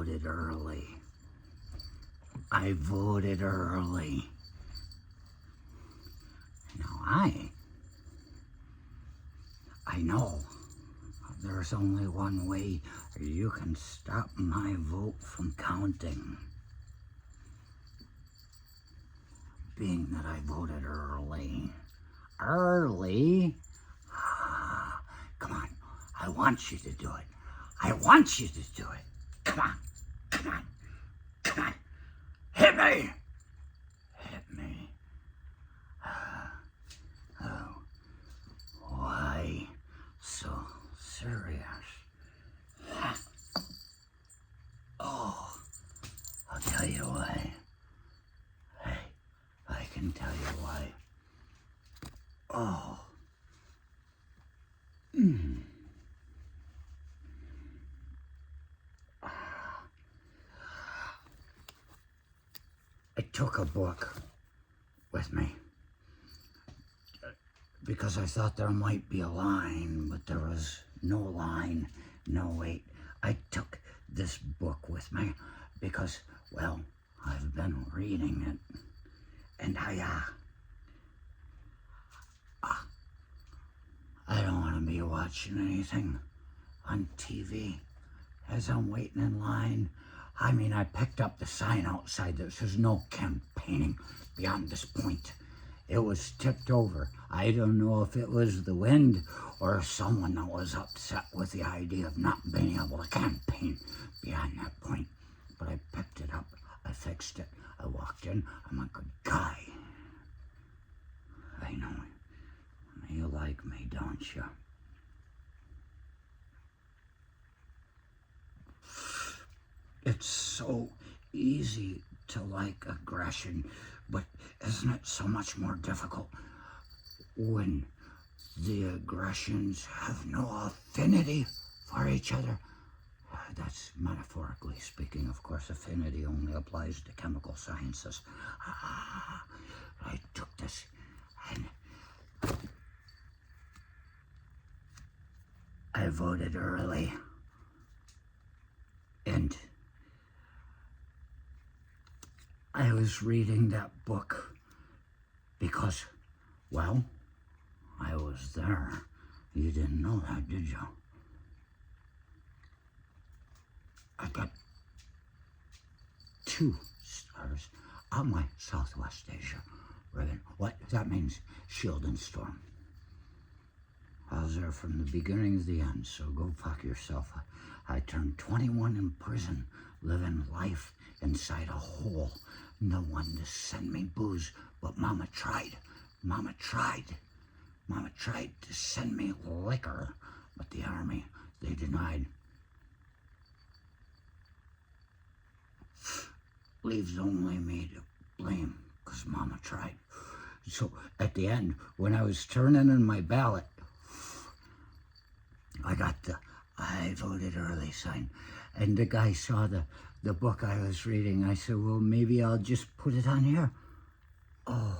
voted early. I voted early. Now I know there's only one way you can stop my vote from counting. Being that I voted early. Early? Come on, I want you to do it. I want you to do it. Come on, come on, come on. Hit me! Hit me. Oh, why so serious? Oh, I'll tell you why. Hey, I can tell you why. Oh. I took a book with me because I thought there might be a line, but there was no line, no wait. I took this book with me because, well, I've been reading it, and I don't want to be watching anything on TV as I'm waiting in line. I mean, I picked up the sign outside that says no campaigning beyond this point. It was tipped over. I don't know if it was the wind or someone that was upset with the idea of not being able to campaign beyond that point. But I picked it up. I fixed it. I walked in. I'm a good guy. I know. You like me, don't you? It's so easy to like aggression, but isn't it so much more difficult when the aggressions have no affinity for each other? That's metaphorically speaking, of course. Affinity only applies to chemical sciences. I took this and I voted early. And I was reading that book because, well, I was there. You didn't know that, did you? I got 2 stars on my Southwest Asia ribbon. What that means, shield and storm. I was there from the beginning to the end, so go fuck yourself. I turned 21 in prison, living life inside a hole. No one to send me booze, but Mama tried. Mama tried. Mama tried to send me liquor, but the army, they denied. Leaves only me to blame, because Mama tried. So at the end, when I was turning in my ballot, I got the I voted early sign, and the guy saw the book I was reading. I said, well, maybe I'll just put it on here. Oh.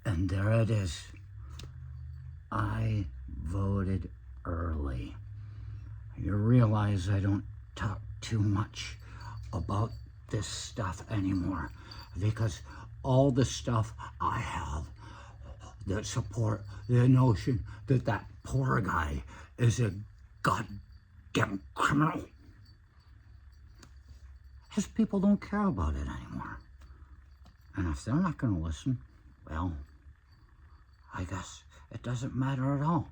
And there it is. I voted early. You realize I don't talk too much about this stuff anymore, because all the stuff I have that support the notion that that poor guy is a goddamn criminal, his people don't care about it anymore. And if they're not going to listen, well, I guess it doesn't matter at all,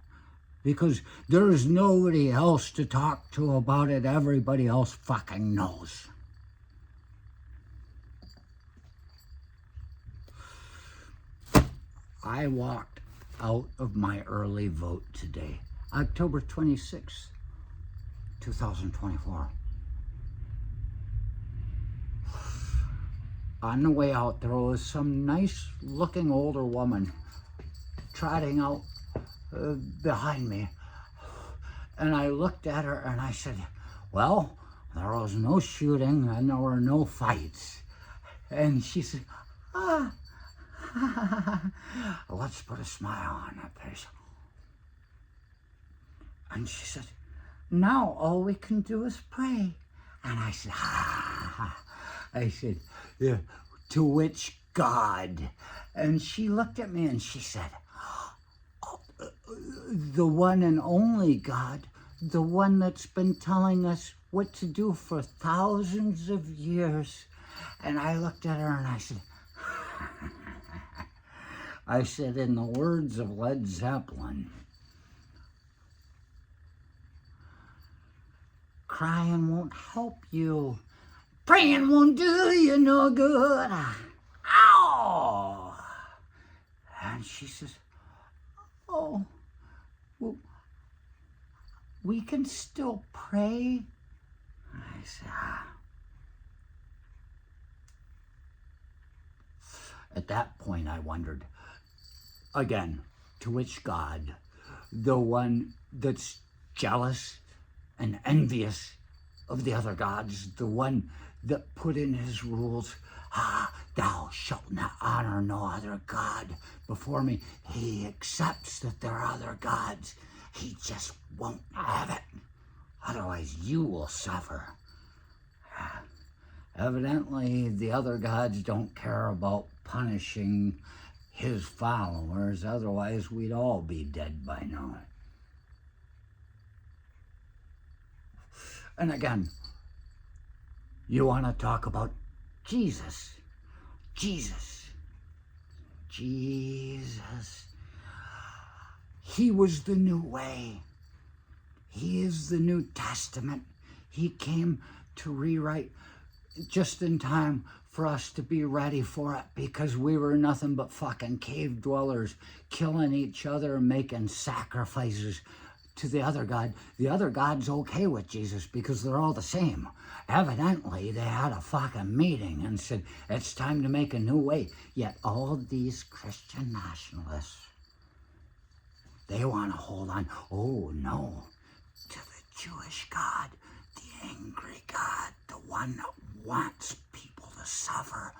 because there's nobody else to talk to about it. Everybody else fucking knows. I walked out of my early vote today, October 26th, 2024. On the way out, there was some nice-looking older woman trotting out behind me. And I looked at her and I said, well, there was no shooting and there were no fights. And she said, let's put a smile on that face. And she said, now all we can do is pray. And I said, I said, yeah, to which God? And she looked at me and she said, the one and only God, the one that's been telling us what to do for thousands of years. And I looked at her and I said, in the words of Led Zeppelin, crying won't help you. Praying won't do you no good. Ow! And she says, oh, well, we can still pray. I said, At that point, I wondered, again, to which God? The one that's jealous and envious of the other gods, the one that put in his rules, thou shalt not honor no other God before me. He accepts that there are other gods. He just won't have it. Otherwise, you will suffer. Evidently, the other gods don't care about punishing his followers. Otherwise, we'd all be dead by now. And again, you want to talk about Jesus. Jesus. Jesus. He was the new way. He is the New Testament. He came to rewrite just in time for us to be ready for it, because we were nothing but fucking cave dwellers, killing each other and making sacrifices to the other God. The other God's okay with Jesus because they're all the same. Evidently, they had a fucking meeting and said, it's time to make a new way. Yet all these Christian nationalists, they want to hold on, oh no, to the Jewish God, the angry God, the one that wants people to suffer.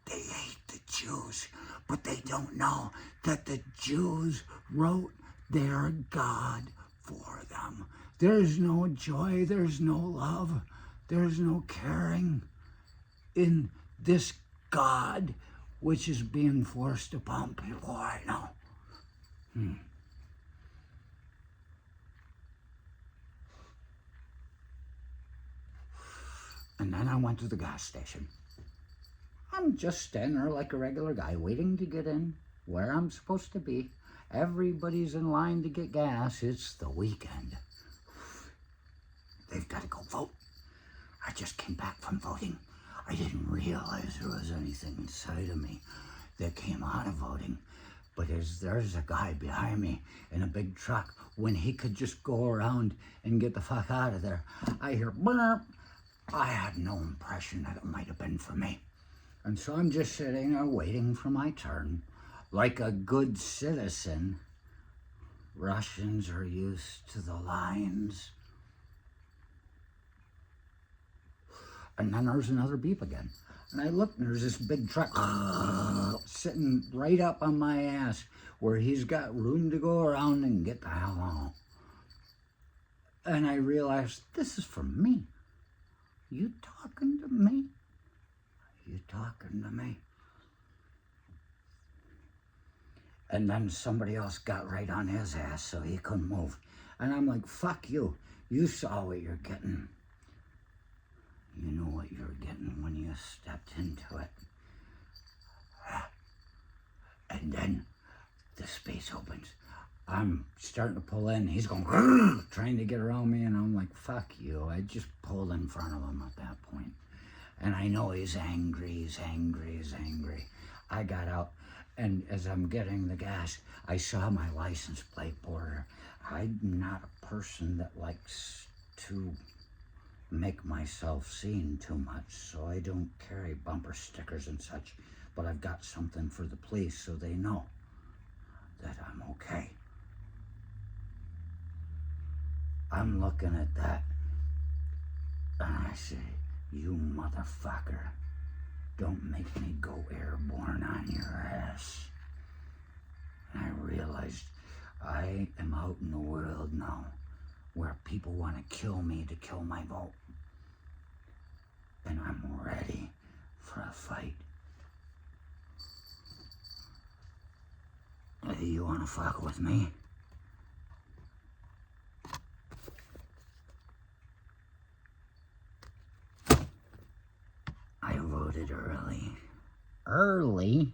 They hate the Jews, but they don't know that the Jews wrote their God for them. There's no joy, there's no love, there's no caring in this God which is being forced upon people right now. And then I went to the gas station. I'm just standing there like a regular guy, waiting to get in where I'm supposed to be. Everybody's in line to get gas. It's the weekend. They've got to go vote. I just came back from voting. I didn't realize there was anything inside of me that came out of voting. But there's a guy behind me in a big truck. When he could just go around and get the fuck out of there, I hear burp. I had no impression that it might have been for me. And so I'm just sitting there waiting for my turn. Like a good citizen, Russians are used to the lines. And then there's another beep again. And I look, and there's this big truck sitting right up on my ass where he's got room to go around and get the hell out. And I realized, this is for me. You talking to me? You talking to me? And then somebody else got right on his ass so he couldn't move. And I'm like, fuck you. You saw what you're getting. You know what you're getting when you stepped into it. And then the space opens. I'm starting to pull in. He's going, trying to get around me. And I'm like, fuck you. I just pulled in front of him at that point. And I know he's angry, he's angry, he's angry. I got out, and as I'm getting the gas, I saw my license plate border. I'm not a person that likes to make myself seen too much, so I don't carry bumper stickers and such, but I've got something for the police so they know that I'm okay. I'm looking at that, and I say, you motherfucker, don't make me go airborne on your ass. And I realized I am out in the world now where people want to kill me to kill my vote. And I'm ready for a fight. You want to fuck with me? I voted early. Early?